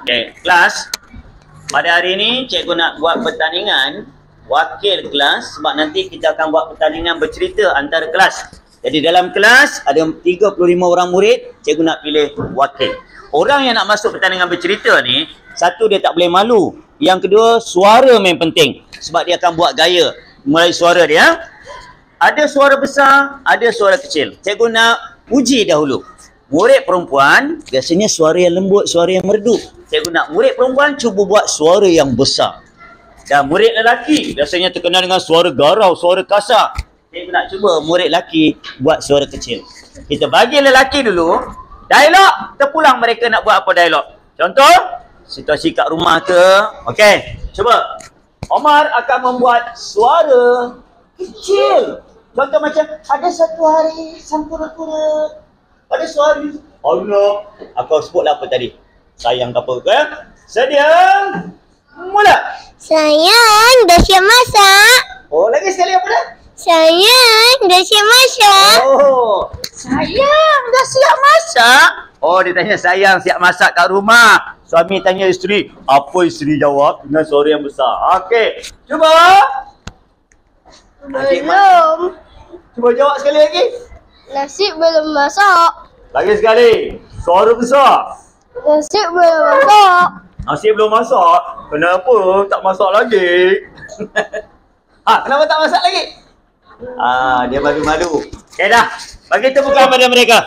Okey, kelas. Pada hari ini cikgu nak buat pertandingan wakil kelas sebab nanti kita akan buat pertandingan bercerita antara kelas. Jadi dalam kelas ada 35 orang murid, cikgu nak pilih wakil. Orang yang nak masuk pertandingan bercerita ni, satu dia tak boleh malu. Yang kedua, suara main penting sebab dia akan buat gaya mulai suara dia. Ada suara besar, ada suara kecil. Cikgu nak uji dahulu. Murid perempuan biasanya suara yang lembut, suara yang merdu. Cikgu nak murid perempuan cuba buat suara yang besar. Dan murid lelaki biasanya terkenal dengan suara garau, suara kasar. Cikgu nak cuba murid lelaki buat suara kecil. Kita bagi lelaki dulu dialog, terpulang mereka nak buat apa dialog. Contoh, situasi kat rumah ke. Okey, cuba. Omar akan membuat suara kecil. Contoh macam, ada satu hari sampura-pura. Ada suara, Allah. Aku sebutlah apa tadi? Sayang ke apa ke? Sedia? Mula. Sayang, dah siap masak. Oh, lagi sekali apa dah? Sayang, dah siap masak. Oh, sayang dah siap masak? Oh, dia tanya sayang siap masak kat rumah. Suami tanya isteri. Apa isteri jawab? Dengan suara yang besar. Okey, cuba. Belum. Cuba jawab sekali lagi. Nasi belum masak. Lagi sekali. Suara besar. Nasi belum masak. Nasi belum masak? Kenapa tak masak lagi? Kenapa tak masak lagi? Dia bagi malu. Okay dah. Bagi tepukan pada mereka.